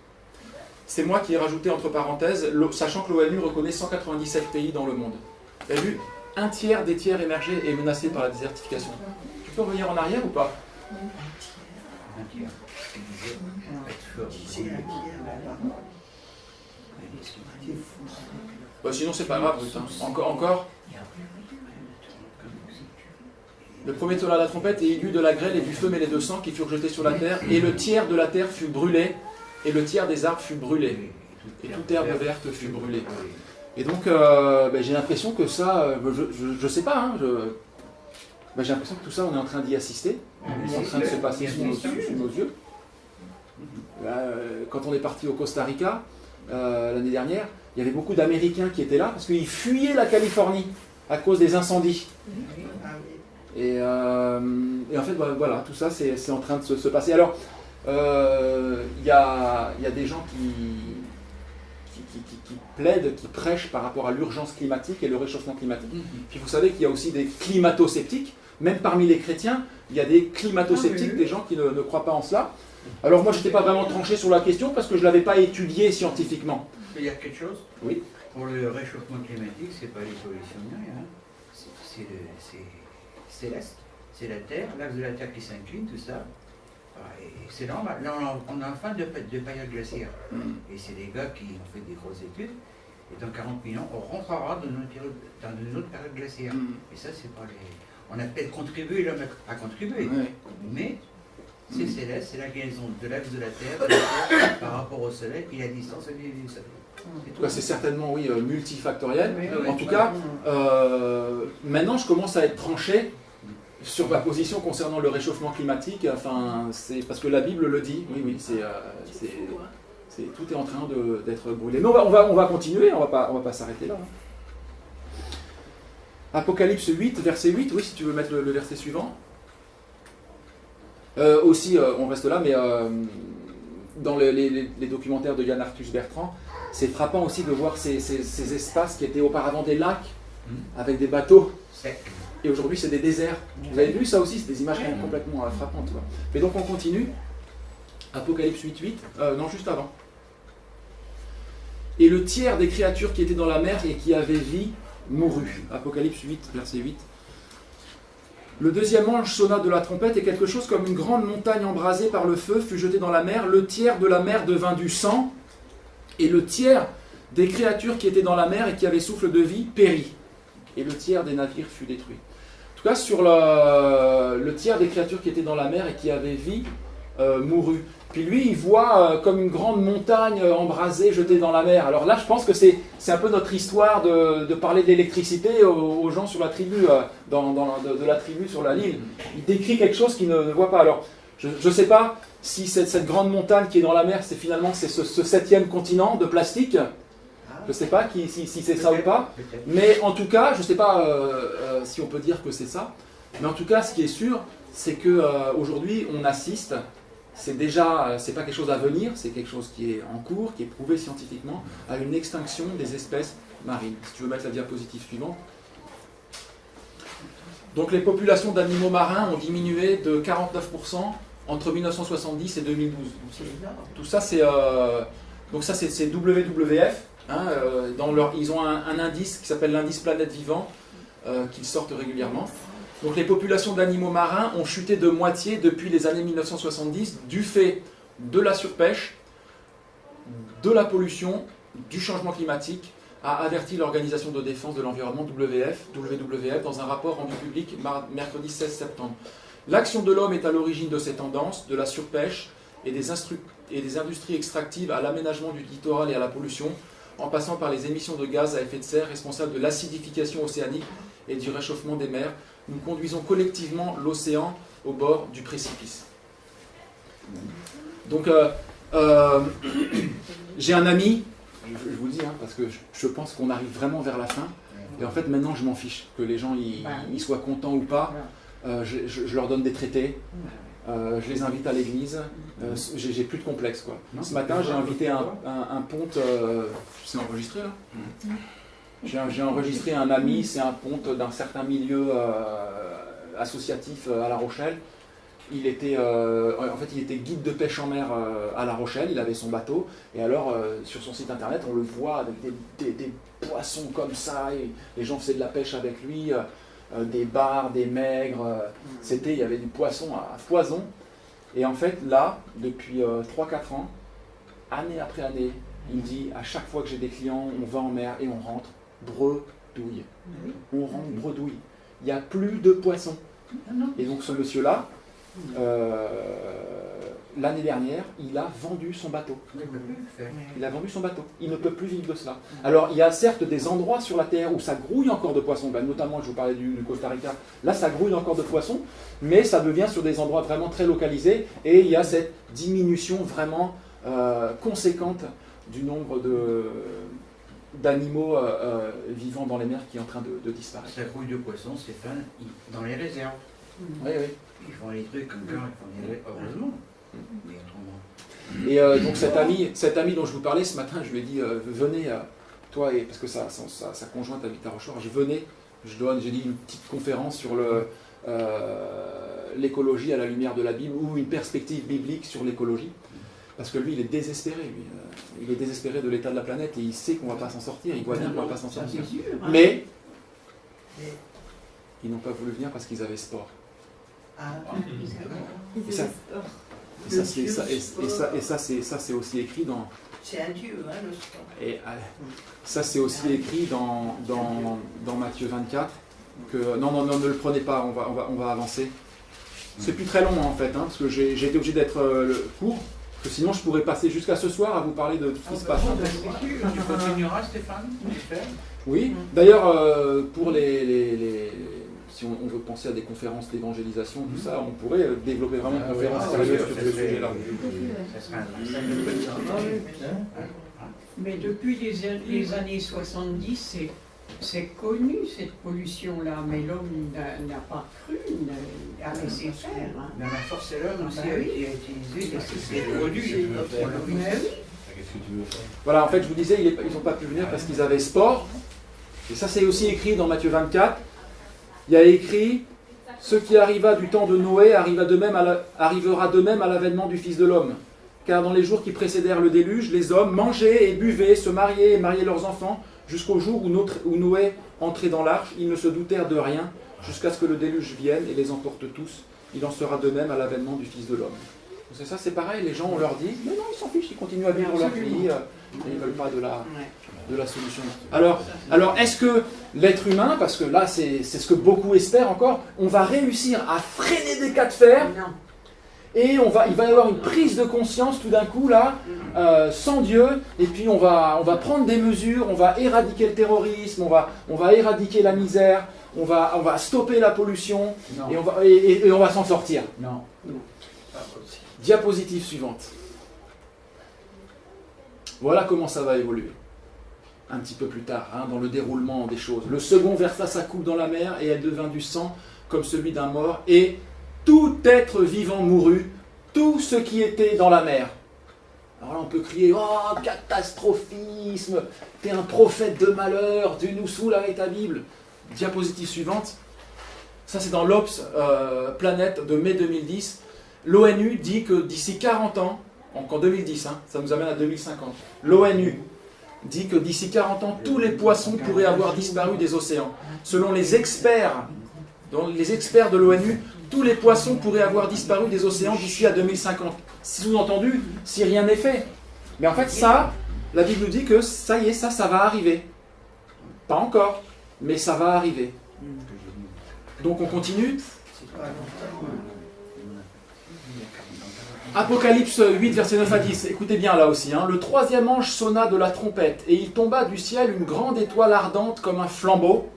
[SPEAKER 1] C'est moi qui ai rajouté entre parenthèses, sachant que l'ONU reconnaît 197 pays dans le monde. Vous avez vu, un tiers des tiers émergés est menacé par la désertification. Tu peux revenir en arrière ou pas? Sinon c'est pas grave, hein. Encore. Le premier tonnerre de la trompette, et il y eut de la grêle et du feu mêlés de sang qui furent jetés sur la terre, et le tiers de la terre fut brûlé, et le tiers des arbres fut brûlé, et toute herbe verte fut brûlée. Et donc, j'ai l'impression que ça, je sais pas, hein, j'ai l'impression que tout ça, on est en train d'y assister, c'est en train de se passer sous nos yeux. Quand on est parti au Costa Rica, l'année dernière, il y avait beaucoup d'Américains qui étaient là, parce qu'ils fuyaient la Californie à cause des incendies. Et en fait, voilà, tout ça, c'est en train de se passer. Alors, il y a des gens qui plaident, qui prêchent par rapport à l'urgence climatique et le réchauffement climatique. Puis vous savez qu'il y a aussi des climato-sceptiques. Même parmi les chrétiens, il y a des climato-sceptiques, des gens qui ne croient pas en cela. Alors moi, je n'étais pas vraiment tranché sur la question parce que je ne l'avais pas étudié scientifiquement.
[SPEAKER 6] Il y a quelque chose?
[SPEAKER 1] Oui.
[SPEAKER 6] Pour le réchauffement climatique, c'est pas les solutions ni rien. C'est l'Est, c'est la Terre, l'axe de la Terre qui s'incline, tout ça. Et c'est normal. Là, on est en fin de période glaciaire. Et c'est des gars qui ont fait des grosses études. Et dans 40 000 ans, on rentrera dans une autre période glaciaire. Et ça, c'est pas les... On a peut-être contribué, l'homme a contribué. Mais C'est céleste, c'est l'inclinaison de l'axe de la Terre par rapport au Soleil et la distance vis-à-vis du Soleil.
[SPEAKER 1] En tout cas, c'est certainement, oui, multifactoriel.
[SPEAKER 6] Oui.
[SPEAKER 1] En tout cas, maintenant, je commence à être tranché sur ma position concernant le réchauffement climatique. Enfin, c'est parce que la Bible le dit. Oui, tout est en train d'être brûlé. Mais on va continuer, on va pas s'arrêter là. Apocalypse 8, verset 8. Oui, si tu veux mettre le verset suivant. Aussi, on reste là, mais dans les documentaires de Yann Arthus Bertrand, c'est frappant aussi de voir ces espaces qui étaient auparavant des lacs avec des bateaux. Et aujourd'hui, c'est des déserts. Vous avez vu ça aussi, c'est des images quand même complètement frappantes. Quoi. Mais donc, on continue. Apocalypse 8.8. Non, juste avant. Et le tiers des créatures qui étaient dans la mer et qui avaient vie mourut. Apocalypse 8, verset 8. Le deuxième ange sonna de la trompette et quelque chose comme une grande montagne embrasée par le feu fut jetée dans la mer. Le tiers de la mer devint du sang et le tiers des créatures qui étaient dans la mer et qui avaient souffle de vie périt. Et le tiers des navires fut détruit. En tout cas, sur le tiers des créatures qui étaient dans la mer et qui avaient vie mourut. Puis lui, il voit comme une grande montagne embrasée jetée dans la mer. Alors là, je pense que c'est un peu notre histoire de parler de l'électricité aux gens sur la tribu, de la tribu sur la Lille. Il décrit quelque chose qu'ils ne voient pas. Alors, je ne sais pas si cette grande montagne qui est dans la mer, c'est finalement ce 7e continent de plastique. Je ne sais pas si c'est ça ou pas. Mais en tout cas, je ne sais pas si on peut dire que c'est ça. Mais en tout cas, ce qui est sûr, c'est qu'aujourd'hui, on assiste... c'est pas quelque chose à venir, c'est quelque chose qui est en cours, qui est prouvé scientifiquement, à une extinction des espèces marines. Si tu veux mettre la diapositive suivante. Donc les populations d'animaux marins ont diminué de 49% entre 1970 et 2012. Tout ça, c'est WWF. Ils ont un indice qui s'appelle l'indice Planète Vivant, qu'ils sortent régulièrement. Donc les populations d'animaux marins ont chuté de moitié depuis les années 1970 du fait de la surpêche, de la pollution, du changement climatique, a averti l'Organisation de défense de l'environnement WWF dans un rapport rendu public mercredi 16 septembre. L'action de l'homme est à l'origine de ces tendances, de la surpêche et des industries extractives à l'aménagement du littoral et à la pollution, en passant par les émissions de gaz à effet de serre responsables de l'acidification océanique et du réchauffement des mers. Nous conduisons collectivement l'océan au bord du précipice. Donc, j'ai un ami, je vous le dis, parce que je pense qu'on arrive vraiment vers la fin, et en fait maintenant je m'en fiche, que les gens ils soient contents ou pas, je leur donne des traités, je les invite à l'église, j'ai plus de complexe quoi. Ce matin j'ai invité un ponte, c'est enregistré là ? J'ai enregistré un ami, c'est un ponte d'un certain milieu associatif à La Rochelle. Il était guide de pêche en mer à La Rochelle, il avait son bateau, et alors sur son site internet on le voit avec des poissons comme ça, et les gens faisaient de la pêche avec lui, des bars, des maigres, il y avait du poisson à foison. Et en fait là, depuis 3-4 ans, année après année, il me dit à chaque fois que j'ai des clients, on va en mer et on rentre. Bredouille. On rentre bredouille. Il n'y a plus de poissons. Et donc ce monsieur-là, l'année dernière, il a vendu son bateau. Il a vendu son bateau. Il ne peut plus vivre de cela. Alors il y a certes des endroits sur la Terre où ça grouille encore de poissons. Notamment, je vous parlais du Costa Rica. Là, ça grouille encore de poissons, mais ça devient sur des endroits vraiment très localisés. Et il y a cette diminution vraiment conséquente du nombre d'animaux vivants dans les mers qui est en train de disparaître.
[SPEAKER 6] Ça grouille de poissons, c'est fin dans les réserves.
[SPEAKER 1] Oui.
[SPEAKER 6] Ils font les trucs comme ça, heureusement. Mais autrement.
[SPEAKER 1] Et donc cet ami dont je vous parlais ce matin, je lui ai dit venez, toi, parce que sa conjointe habite à Rochefort, j'ai dit une petite conférence sur l'écologie à la lumière de la Bible, ou une perspective biblique sur l'écologie. Parce que lui, il est désespéré. Il est désespéré de l'état de la planète et il sait qu'on ne va pas s'en sortir. Il voit bien qu'on ne va pas s'en sortir. Mais ils n'ont pas voulu venir parce qu'ils avaient sport. Et ça, c'est aussi écrit dans...
[SPEAKER 2] C'est un dieu, le sport.
[SPEAKER 1] Et ça, c'est aussi écrit dans Matthieu 24. Non, ne le prenez pas, on va avancer. C'est plus très long en fait, hein, parce que j'ai été obligé d'être court, parce que sinon je pourrais passer jusqu'à ce soir à vous parler de tout ce qui se passe.
[SPEAKER 6] Tu continueras, Stéphane, j'espère.
[SPEAKER 1] Oui, d'ailleurs, pour si on veut penser à des conférences d'évangélisation, tout ça, on pourrait développer vraiment une conférence sérieuse sur ce sujet-là.
[SPEAKER 6] Ça serait intéressant.
[SPEAKER 4] Mais depuis les années 70, c'est connu cette pollution-là, mais l'homme n'a pas cru, n'a laissé faire. Hein.
[SPEAKER 6] Mais la force de l'homme aussi a été utilisée parce que c'est produit.
[SPEAKER 1] Voilà, en fait, je vous disais, ils n'ont pas pu venir parce qu'ils avaient sport. Et ça, c'est aussi écrit dans Matthieu 24. Il y a écrit « Ce qui arriva du temps de Noé arrivera de même à l'avènement du Fils de l'homme. Car dans les jours qui précédèrent le déluge, les hommes mangeaient et buvaient, se mariaient et mariaient leurs enfants, jusqu'au jour où Noé entrait dans l'arche. Ils ne se doutèrent de rien, jusqu'à ce que le déluge vienne et les emporte tous. Il en sera de même à l'avènement du Fils de l'homme. » C'est ça, c'est pareil, les gens, on leur dit « Mais non, ils s'en fichent, ils continuent à vivre leur vie, et ils ne veulent pas de la solution. » Alors est-ce que l'être humain, parce que là, c'est ce que beaucoup espèrent encore, on va réussir à freiner des cas de fer, et il va y avoir une prise de conscience tout d'un coup, là, sans Dieu, et puis on va prendre des mesures, on va éradiquer le terrorisme, on va éradiquer la misère, on va stopper la pollution, et on va s'en sortir.
[SPEAKER 6] Non.
[SPEAKER 1] Diapositive suivante. Voilà comment ça va évoluer. Un petit peu plus tard, hein, dans le déroulement des choses. Le second versa sa coupe dans la mer, et elle devint du sang comme celui d'un mort, et tout être vivant mourut, tout ce qui était dans la mer. Alors là, on peut crier « Oh, catastrophisme, t'es un prophète de malheur, tu nous saoules avec ta Bible ». Diapositive suivante. Ça, c'est dans l'Obs Planète de mai 2010. L'ONU dit que d'ici 40 ans, donc en 2010, hein, ça nous amène à 2050, l'ONU dit que d'ici 40 ans, tous les poissons pourraient avoir disparu des océans. Selon les experts de l'ONU, tous les poissons pourraient avoir disparu des océans d'ici à 2050. Sous-entendu, si rien n'est fait. Mais en fait, ça, la Bible nous dit que ça y est, ça va arriver. Pas encore, mais ça va arriver. Donc on continue. Apocalypse 8, verset 9 à 10. Écoutez bien là aussi. Hein. Le troisième ange sonna de la trompette, et il tomba du ciel une grande étoile ardente comme un flambeau.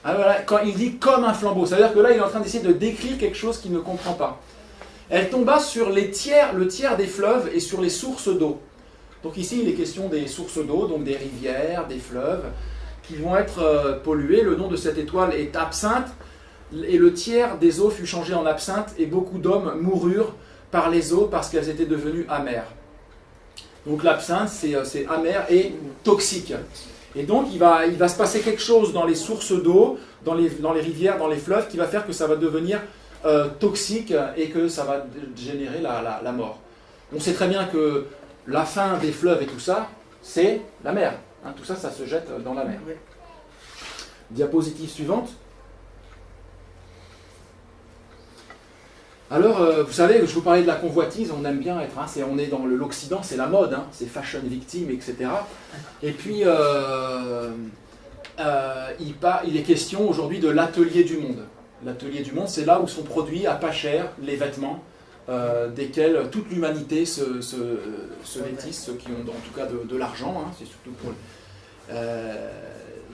[SPEAKER 1] Alors, voilà, quand il dit comme un flambeau, ça veut dire que là il est en train d'essayer de décrire quelque chose qu'il ne comprend pas. Elle tomba sur le tiers des fleuves et sur les sources d'eau. Donc ici il est question des sources d'eau, donc des rivières, des fleuves, qui vont être pollués. Le nom de cette étoile est Absinthe, et le tiers des eaux fut changé en absinthe, et beaucoup d'hommes moururent par les eaux parce qu'elles étaient devenues amères. Donc l'absinthe, c'est amer et toxique. Et donc il va se passer quelque chose dans les sources d'eau, dans les rivières, dans les fleuves, qui va faire que ça va devenir toxique et que ça va générer la mort. On sait très bien que la fin des fleuves et tout ça, c'est la mer. Hein, tout ça, ça se jette dans la mer. Diapositive suivante. Alors, vous savez, je vous parlais de la convoitise, on aime bien être, hein, on est dans l'Occident, c'est la mode, hein, c'est fashion victime, etc. Et puis, il est question aujourd'hui de l'atelier du monde. L'atelier du monde, c'est là où sont produits à pas cher les vêtements desquels toute l'humanité se vêtisse, ceux qui ont en tout cas de l'argent, hein, c'est surtout pour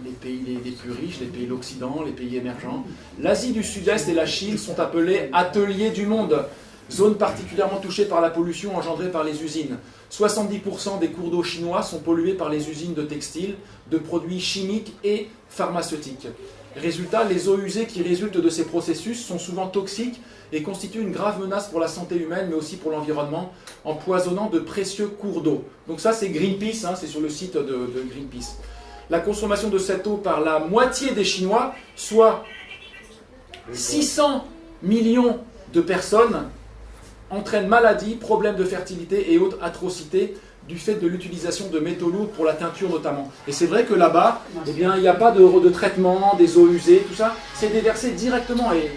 [SPEAKER 1] les pays les plus riches, les pays de l'Occident, les pays émergents. L'Asie du Sud-Est et la Chine sont appelés ateliers du monde, zone particulièrement touchée par la pollution engendrée par les usines. 70% des cours d'eau chinois sont pollués par les usines de textiles, de produits chimiques et pharmaceutiques. Résultat, les eaux usées qui résultent de ces processus sont souvent toxiques et constituent une grave menace pour la santé humaine, mais aussi pour l'environnement, empoisonnant de précieux cours d'eau. Donc ça, c'est Greenpeace, hein, c'est sur le site de Greenpeace. La consommation de cette eau par la moitié des Chinois, soit 600 millions de personnes, entraîne maladies, problèmes de fertilité et autres atrocités du fait de l'utilisation de métaux lourds pour la teinture notamment. Et c'est vrai que là-bas, eh bien, il n'y a pas de traitement des eaux usées, tout ça, c'est déversé directement. Et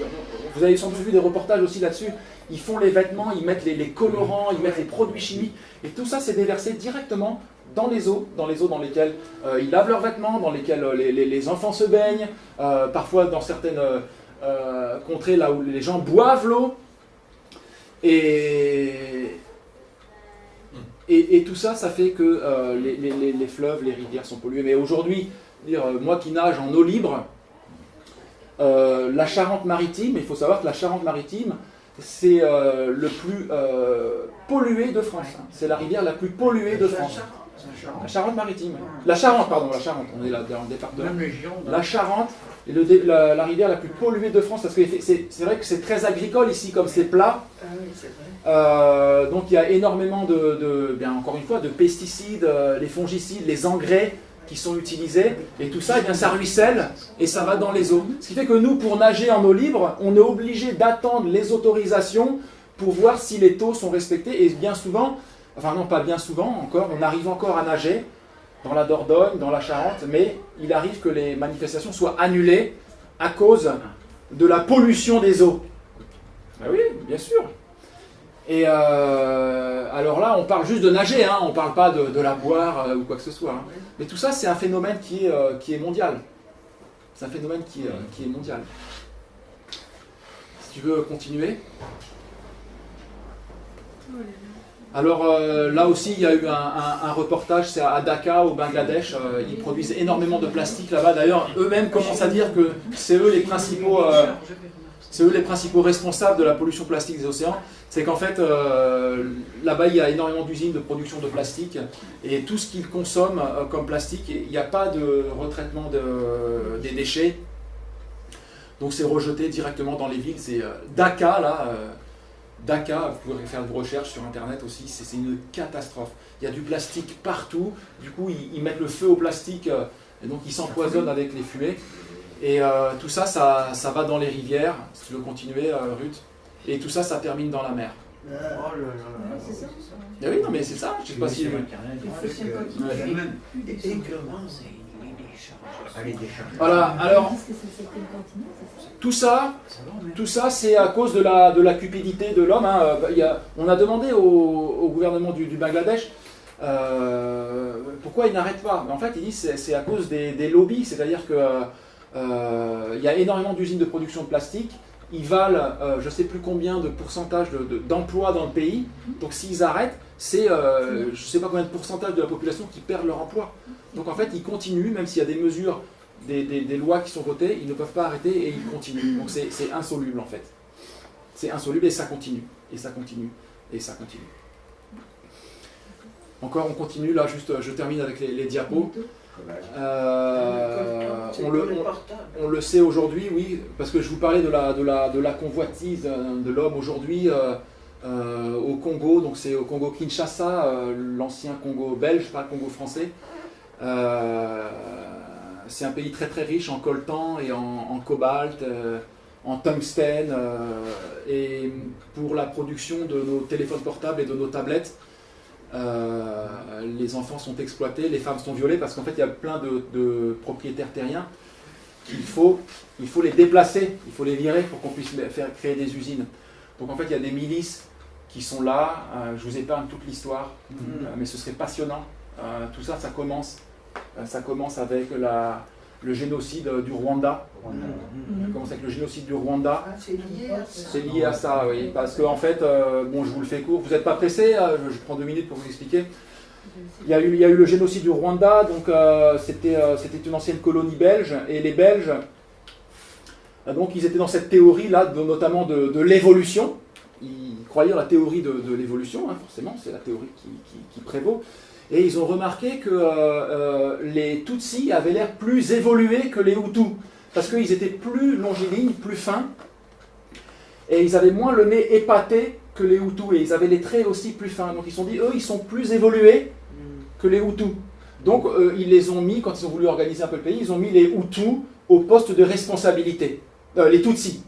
[SPEAKER 1] vous avez sans doute vu des reportages aussi là-dessus. Ils font les vêtements, ils mettent les colorants, ils mettent les produits chimiques, et tout ça c'est déversé directement dans les eaux dans lesquelles ils lavent leurs vêtements, dans lesquelles les enfants se baignent, parfois dans certaines contrées là où les gens boivent l'eau. Et tout ça, ça fait que les fleuves, les rivières sont polluées. Mais aujourd'hui, moi qui nage en eau libre, la Charente-Maritime, il faut savoir que la Charente-Maritime, c'est le plus pollué de France. C'est la rivière la plus polluée de France. La Charente-Maritime. La Charente, pardon, la Charente. On est là dans le département.
[SPEAKER 6] Même région.
[SPEAKER 1] La Charente est la rivière la plus polluée de France parce que c'est vrai que c'est très agricole ici, comme c'est plat.
[SPEAKER 2] Ah oui, c'est vrai.
[SPEAKER 1] Donc il y a énormément bien encore une fois, de pesticides, les fongicides, les engrais qui sont utilisés, et tout ça, eh bien, ça ruisselle et ça va dans les eaux. Ce qui fait que nous, pour nager en eau libre, on est obligé d'attendre les autorisations pour voir si les taux sont respectés, et bien souvent, enfin non pas bien souvent encore, on arrive encore à nager dans la Dordogne, dans la Charente, mais il arrive que les manifestations soient annulées à cause de la pollution des eaux. Ah oui, bien sûr. Et alors là, on parle juste de nager, hein, on ne parle pas de la boire ou quoi que ce soit. Hein. Mais tout ça, c'est un phénomène qui est mondial. C'est un phénomène qui est mondial. Si tu veux continuer. Alors là aussi, il y a eu un reportage, c'est à Dhaka, au Bangladesh. Ils produisent énormément de plastique là-bas. D'ailleurs, eux-mêmes commencent à dire que c'est eux les principaux responsables de la pollution plastique des océans. C'est qu'en fait, là-bas, il y a énormément d'usines de production de plastique, et tout ce qu'ils consomment comme plastique, il n'y a pas de retraitement des déchets, donc c'est rejeté directement dans les villes. C'est Dhaka, là, Dhaka, vous pouvez faire des recherches sur internet aussi, c'est une catastrophe. Il y a du plastique partout, du coup ils mettent le feu au plastique, et donc ils s'empoisonnent avec les fumées. Et tout ça, ça va dans les rivières, si tu veux continuer, Ruth. Et tout ça, ça termine dans la mer.
[SPEAKER 6] Oh là là là.
[SPEAKER 3] C'est ça.
[SPEAKER 1] Et oui, non mais c'est ça, je sais pas si... Voilà, alors, tout ça c'est à cause de la cupidité de l'homme. Hein. On a demandé au gouvernement du Bangladesh pourquoi il n'arrête pas. Mais en fait, il dit que c'est à cause des lobbies, c'est-à-dire que il y a énormément d'usines de production de plastique. Ils valent je ne sais plus combien de pourcentage d'emplois dans le pays. Donc s'ils arrêtent, c'est je ne sais pas combien de pourcentage de la population qui perd leur emploi. Donc en fait, ils continuent, même s'il y a des mesures, des lois qui sont votées, ils ne peuvent pas arrêter et ils continuent. Donc c'est insoluble en fait. C'est insoluble et ça continue. Et ça continue. Et ça continue. Encore, on continue. Là, juste, je termine avec les diapos. On le sait aujourd'hui, oui, parce que je vous parlais de la convoitise de l'homme aujourd'hui au Congo, donc c'est au Congo Kinshasa, l'ancien Congo belge, pas le Congo français. C'est un pays très très riche en coltan et en cobalt, en tungstène, et pour la production de nos téléphones portables et de nos tablettes. Les enfants sont exploités, les femmes sont violées parce qu'en fait il y a plein de propriétaires terriens qu'il faut les déplacer, il faut les virer pour qu'on puisse faire créer des usines. Donc en fait il y a des milices qui sont là, je vous épargne toute l'histoire, mais ce serait passionnant. Tout ça, ça commence avec le génocide du Rwanda. Ça commence avec le génocide du Rwanda.
[SPEAKER 2] Ah, c'est lié à ça.
[SPEAKER 1] C'est lié à ça, oui. Parce qu'en fait, bon, je vous le fais court, vous n'êtes pas pressé, je prends 2 minutes pour vous expliquer. Il y a eu le génocide du Rwanda, donc c'était une ancienne colonie belge, et les Belges, donc ils étaient dans cette théorie-là, notamment de l'évolution. Ils croyaient dans la théorie de l'évolution, hein, forcément, c'est la théorie qui prévaut. Et ils ont remarqué que les Tutsis avaient l'air plus évolués que les Hutus, parce qu'ils étaient plus longilignes, plus fins, et ils avaient moins le nez épaté que les Hutus, et ils avaient les traits aussi plus fins. Donc ils se sont dit, eux, ils sont plus évolués que les Hutus. Donc ils les ont mis, quand ils ont voulu organiser un peu le pays, ils ont mis les Hutus au poste de responsabilité, les Tutsis,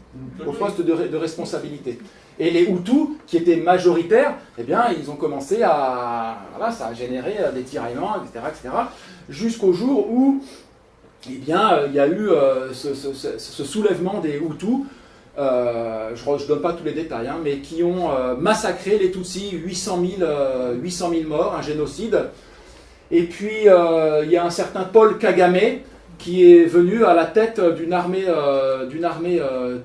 [SPEAKER 1] au poste de responsabilité. Et les Hutus, qui étaient majoritaires, eh bien, ils ont commencé voilà, ça a généré des tiraillements, etc., jusqu'au jour où, eh bien, il y a eu ce soulèvement des Hutus, je ne donne pas tous les détails, hein, mais qui ont massacré les Tutsis, 800 000 morts, un génocide. Et puis, il y a un certain Paul Kagame, qui est venu à la tête d'une armée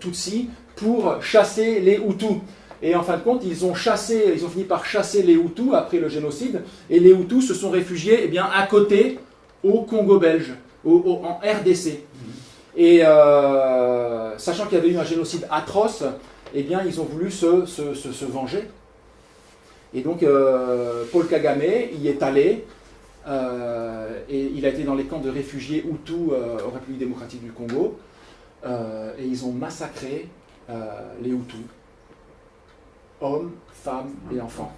[SPEAKER 1] Tutsi, pour chasser les Hutus. Et en fin de compte, ils ont fini par chasser les Hutus après le génocide, et les Hutus se sont réfugiés eh bien, à côté, au Congo belge, en RDC. Et sachant qu'il y avait eu un génocide atroce, eh bien, ils ont voulu se venger. Et donc, Paul Kagame y est allé, et il a été dans les camps de réfugiés Hutus en République démocratique du Congo, et ils ont massacré les Hutus, hommes, femmes et enfants,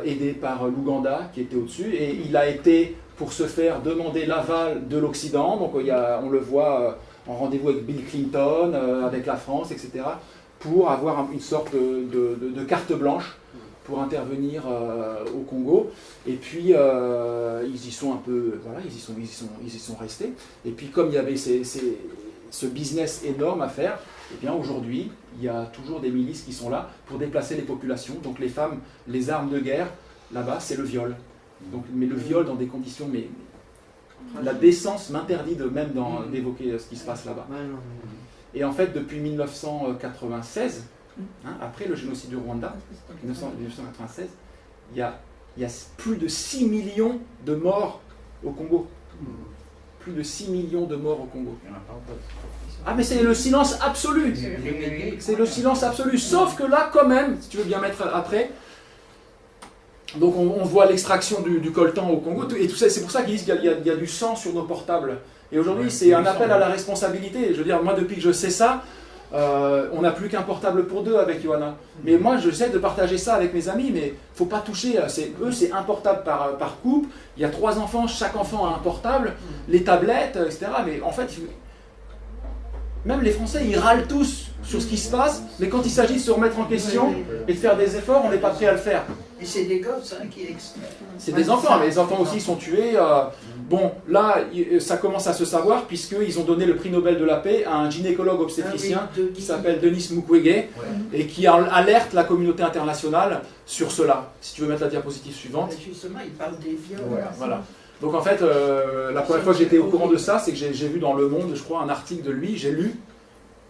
[SPEAKER 1] aidés par l'Ouganda qui était au-dessus, et il a été, pour ce faire, demander l'aval de l'Occident, donc on le voit en rendez-vous avec Bill Clinton, avec la France, etc., pour avoir une sorte de carte blanche pour intervenir au Congo. Et puis ils y sont un peu, voilà, ils y sont restés. Et puis comme il y avait ce business énorme à faire, eh bien aujourd'hui il y a toujours des milices qui sont là pour déplacer les populations. Donc les femmes, les armes de guerre là-bas, c'est le viol. Donc, mais le viol dans des conditions, mais la décence m'interdit d'évoquer ce qui se passe là-bas. Et en fait, depuis 1996, après le génocide du Rwanda, 1996, il y a plus de 6 millions de morts au Congo. Plus de 6 millions de morts au Congo. Ah mais c'est le silence absolu. C'est le silence absolu. Sauf que là, quand même, si tu veux bien mettre après, donc on voit l'extraction du coltan au Congo, et tout ça, c'est pour ça qu'ils disent qu'il y a du sang sur nos portables. Et aujourd'hui, c'est un appel à la responsabilité. Je veux dire, moi, depuis que je sais ça, on n'a plus qu'un portable pour deux avec Johanna. Mais moi, j'essaie de partager ça avec mes amis, mais il ne faut pas toucher. Eux, c'est un portable par couple. Il y a 3 enfants, chaque enfant a un portable, les tablettes, etc. Mais en fait, même les Français, ils râlent tous sur ce qui se passe, mais quand il s'agit de se remettre en question et de faire des efforts, on n'est pas prêt à le faire.
[SPEAKER 2] Et c'est des gosses qui extraient.
[SPEAKER 1] C'est des enfants, mais les enfants aussi sont tués. Bon, là, ça commence à se savoir, puisqu'ils ont donné le prix Nobel de la paix à un gynécologue obstétricien qui s'appelle Denis Mukwege, et qui alerte la communauté internationale sur cela. Si tu veux mettre la diapositive suivante.
[SPEAKER 2] Justement, il parle des viols.
[SPEAKER 1] Voilà. Donc en fait, la première fois que j'étais au courant de ça, c'est que j'ai vu dans Le Monde, je crois, un article de lui, j'ai lu,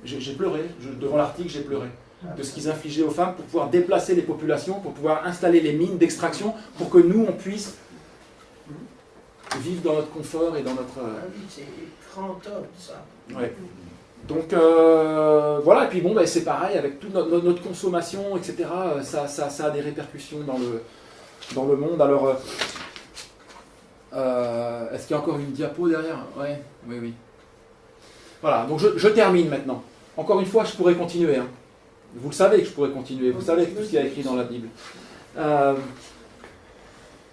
[SPEAKER 1] j'ai pleuré. Devant l'article, j'ai pleuré. De ce qu'ils infligeaient aux femmes pour pouvoir déplacer les populations, pour pouvoir installer les mines d'extraction, pour que nous, on puisse vivre dans notre confort et dans notre...
[SPEAKER 2] Ah oui, c'est 30 hommes, ça.
[SPEAKER 1] Ouais. Donc voilà, et puis bon, c'est pareil, avec toute notre consommation, etc., ça a des répercussions dans le monde. Alors, est-ce qu'il y a encore une diapo derrière? Ouais, oui. Voilà, donc je termine maintenant. Encore une fois, je pourrais continuer, hein. Vous le savez que je pourrais continuer, vous savez tout ce qu'il y a écrit dans la Bible.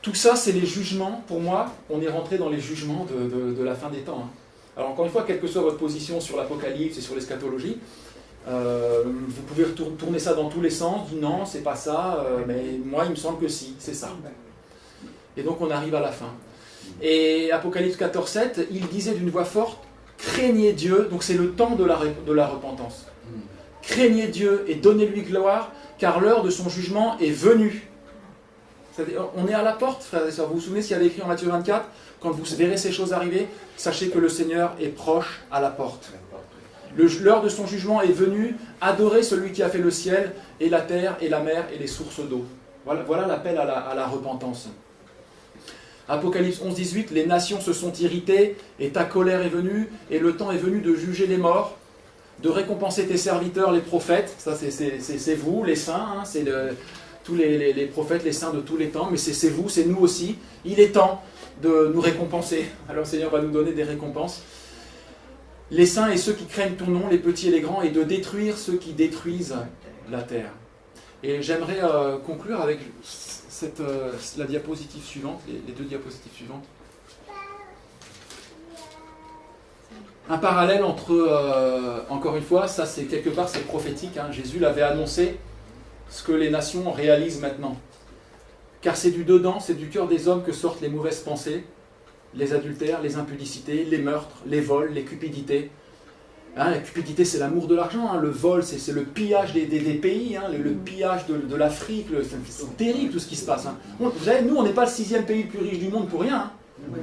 [SPEAKER 1] Tout ça, c'est les jugements. Pour moi, on est rentré dans les jugements de la fin des temps. Hein. Alors encore une fois, quelle que soit votre position sur l'Apocalypse et sur l'eschatologie, vous pouvez tourner ça dans tous les sens, dire non, c'est pas ça, mais moi, il me semble que si, c'est ça. Et donc on arrive à la fin. Et Apocalypse 14:7, il disait d'une voix forte, craignez Dieu, donc c'est le temps de la repentance. Craignez Dieu et donnez-lui gloire, car l'heure de son jugement est venue. On est à la porte, frères et sœurs. Vous vous souvenez ce qu'il y avait écrit en Matthieu 24? Quand vous verrez ces choses arriver, sachez que le Seigneur est proche à la porte. L'heure de son jugement est venue. Adorez celui qui a fait le ciel et la terre et la mer et les sources d'eau. Voilà l'appel à la repentance. Apocalypse 11:18, les nations se sont irritées et ta colère est venue et le temps est venu de juger les morts, de récompenser tes serviteurs, les prophètes. Ça, c'est vous, les saints, hein, c'est tous les prophètes, les saints de tous les temps, mais c'est vous, c'est nous aussi. Il est temps de nous récompenser. Alors le Seigneur va nous donner des récompenses. Les saints et ceux qui craignent ton nom, les petits et les grands, et de détruire ceux qui détruisent la terre. Et j'aimerais conclure avec la diapositive suivante, les 2 diapositives suivantes. Un parallèle entre, encore une fois, ça c'est quelque part, c'est prophétique, hein. Jésus l'avait annoncé, ce que les nations réalisent maintenant. Car c'est du dedans, c'est du cœur des hommes que sortent les mauvaises pensées, les adultères, les impudicités, les meurtres, les vols, les cupidités. Hein, la cupidité, c'est l'amour de l'argent, hein. Le vol, c'est le pillage des pays, hein. Le pillage de l'Afrique, c'est terrible tout ce qui se passe. Hein. Vous savez, nous, on n'est pas le 6e pays le plus riche du monde pour rien. Hein.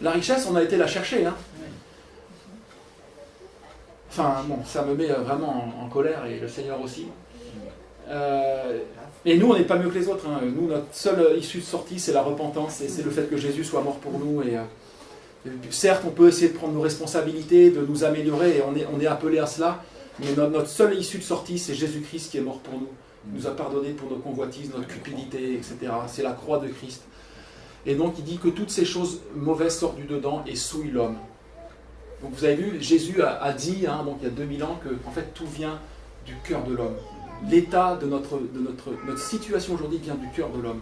[SPEAKER 1] La richesse, on a été la chercher. Hein. Enfin, bon, ça me met vraiment en colère, et le Seigneur aussi. Et nous, on n'est pas mieux que les autres. Hein. Nous, notre seule issue de sortie, c'est la repentance, et c'est le fait que Jésus soit mort pour nous. Et certes, on peut essayer de prendre nos responsabilités, de nous améliorer, et on est appelé à cela, mais notre seule issue de sortie, c'est Jésus-Christ qui est mort pour nous. Il nous a pardonné pour nos convoitises, notre cupidité, etc. C'est la croix de Christ. Et donc, il dit que toutes ces choses mauvaises sortent du dedans et souillent l'homme. Donc, vous avez vu, Jésus a dit, hein, donc, il y a 2000 ans, que en fait, tout vient du cœur de l'homme. L'état de notre situation aujourd'hui vient du cœur de l'homme.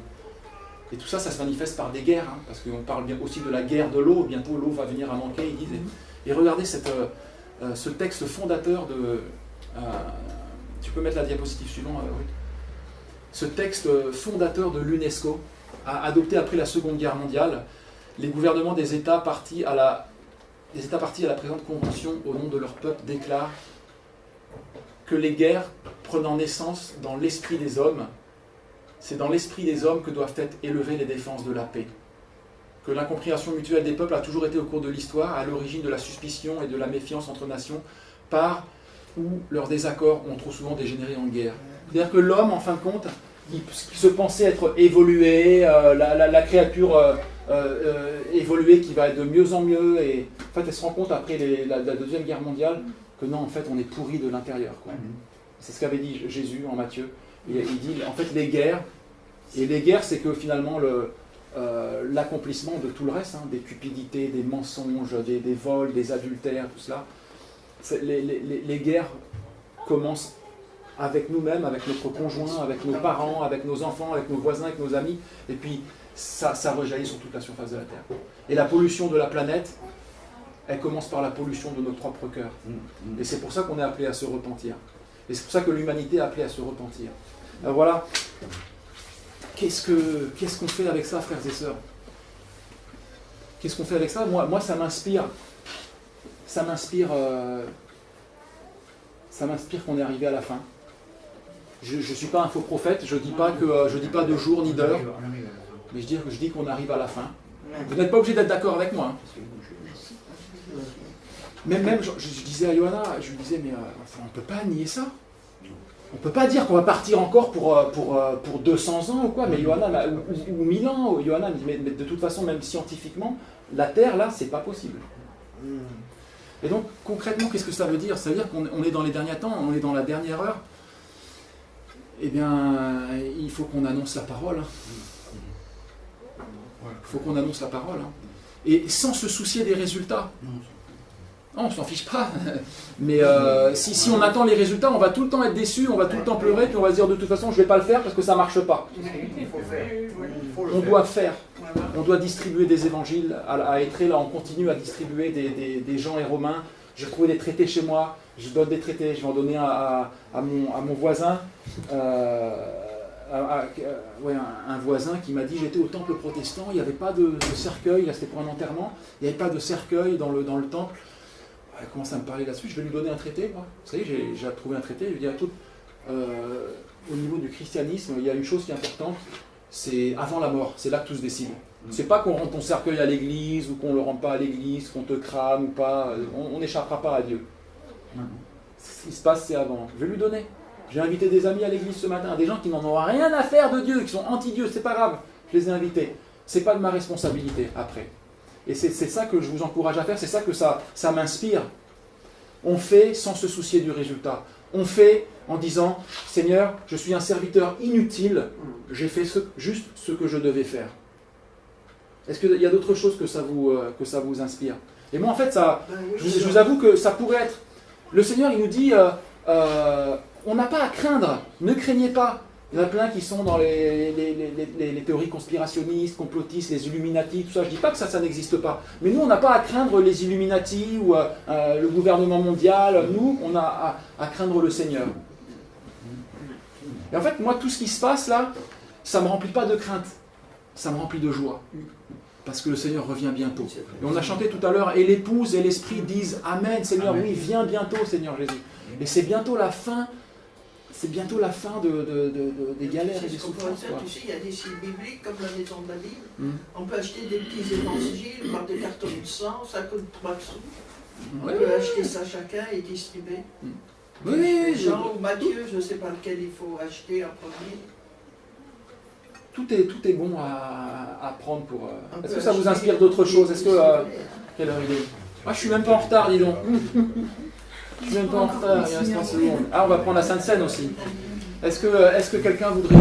[SPEAKER 1] Et tout ça, ça se manifeste par des guerres, hein, parce qu'on parle bien aussi de la guerre de l'eau. Bientôt, l'eau va venir à manquer, ils disent. Et regardez ce texte fondateur de... tu peux mettre la diapositive suivante, Ruth. Ce texte fondateur de l'UNESCO, adopté après la Seconde Guerre mondiale, les gouvernements des États partis à la présente convention au nom de leur peuple déclarent que les guerres prenant naissance dans l'esprit des hommes, c'est dans l'esprit des hommes que doivent être élevées les défenses de la paix. Que l'incompréhension mutuelle des peuples a toujours été au cours de l'histoire à l'origine de la suspicion et de la méfiance entre nations, par où leurs désaccords ont trop souvent dégénéré en guerre. C'est-à-dire que l'homme, en fin de compte, qui se pensait être évolué, la créature évoluée qui va être de mieux en mieux, et en fait elle se rend compte après la Deuxième Guerre mondiale que non, en fait on est pourri de l'intérieur. C'est ce qu'avait dit Jésus en Matthieu. Il dit en fait les guerres, et les guerres c'est que finalement l'accomplissement de tout le reste, hein, des cupidités, des mensonges, des vols, des adultères, tout cela, les guerres commencent avec nous-mêmes, avec notre conjoint, avec nos parents, avec nos enfants, avec nos voisins, avec nos amis, et puis ça rejaillit sur toute la surface de la Terre. Et la pollution de la planète, elle commence par la pollution de notre propre cœur. Et c'est pour ça qu'on est appelé à se repentir. Et c'est pour ça que l'humanité est appelée à se repentir. Alors voilà, qu'est-ce qu'on fait avec ça, frères et sœurs? Qu'est-ce qu'on fait avec ça? Moi, ça m'inspire. Ça m'inspire qu'on est arrivé à la fin. Je ne suis pas un faux prophète, je ne dis pas de jour ni d'heure, mais je dis qu'on arrive à la fin. Vous n'êtes pas obligé d'être d'accord avec moi. Hein. Même je disais à Johanna, je lui disais, mais on ne peut pas nier ça. On ne peut pas dire qu'on va partir encore pour 200 ans ou quoi, mais Johanna, ou 1000 ans, Johanna me dit, mais de toute façon, même scientifiquement, la Terre, là, c'est pas possible. Et donc, concrètement, qu'est-ce que ça veut dire? Ça veut dire qu'on est dans les derniers temps, on est dans la dernière heure. Eh bien, il faut qu'on annonce la parole. Il faut qu'on annonce la parole. Et sans se soucier des résultats. Non, on ne s'en fiche pas. Mais si on attend les résultats, on va tout le temps être déçu, on va tout le temps pleurer, puis on va se dire de toute façon, je ne vais pas le faire parce que ça ne marche pas. On doit faire. On doit distribuer des évangiles. À Étré, là, on continue à distribuer des gens et romains. J'ai trouvé des traités chez moi. Je donne des traités. Je vais en donner à mon voisin. Un voisin qui m'a dit, j'étais au temple protestant, il n'y avait pas de cercueil, là c'était pour un enterrement, il n'y avait pas de cercueil dans le temple. Il commence à me parler là-dessus, je vais lui donner un traité, moi. Vous savez, j'ai trouvé un traité, je lui dis, écoute, au niveau du christianisme, il y a une chose qui est importante, c'est avant la mort, c'est là que tout se décide. C'est pas qu'on rende ton cercueil à l'église, ou qu'on ne le rend pas à l'église, qu'on te crame ou pas, on n'échappera pas à Dieu. Ce qui se passe, c'est avant. Je vais lui donner. J'ai invité des amis à l'église ce matin, des gens qui n'en ont rien à faire de Dieu, qui sont anti-Dieu, c'est pas grave, je les ai invités. C'est pas de ma responsabilité après. Et c'est ça que je vous encourage à faire, c'est ça que ça m'inspire. On fait sans se soucier du résultat. On fait en disant, Seigneur, je suis un serviteur inutile, j'ai fait juste ce que je devais faire. Est-ce qu'il y a d'autres choses que ça vous inspire? Et moi en fait, je vous avoue que ça pourrait être... Le Seigneur il nous dit, on n'a pas à craindre, ne craignez pas. Il y en a plein qui sont dans les théories conspirationnistes, complotistes, les Illuminati, tout ça. Je ne dis pas que ça n'existe pas. Mais nous, on n'a pas à craindre les Illuminati ou le gouvernement mondial. Nous, on a à craindre le Seigneur. Et en fait, moi, tout ce qui se passe là, ça ne me remplit pas de crainte. Ça me remplit de joie. Parce que le Seigneur revient bientôt. Et on a chanté tout à l'heure, et l'épouse et l'esprit disent Amen, Seigneur, Amen. Oui, viens bientôt, Seigneur Jésus. Et c'est bientôt la fin. C'est bientôt la fin des galères et des souffrances.
[SPEAKER 2] Tu sais, il y a des sites bibliques comme la Maison de la Bible. On peut acheter des petits évangiles par des cartons de sang, ça coûte 3 sous.
[SPEAKER 1] Oui,
[SPEAKER 2] On peut acheter ça chacun et distribuer.
[SPEAKER 1] oui,
[SPEAKER 2] Jean ou Mathieu, je ne sais pas lequel il faut acheter en premier.
[SPEAKER 1] tout est bon à prendre pour...
[SPEAKER 2] On
[SPEAKER 1] Est-ce
[SPEAKER 2] peut
[SPEAKER 1] que ça vous
[SPEAKER 2] acheter
[SPEAKER 1] inspire d'autres
[SPEAKER 2] et
[SPEAKER 1] choses? Est-ce que...
[SPEAKER 2] distribuer.
[SPEAKER 1] quelle heure il est? Ah, je suis même pas en retard, dis donc. Je suis même pas en retard, il reste 15 secondes. Ah, on va prendre la Sainte Seine aussi. Est-ce que quelqu'un voudrait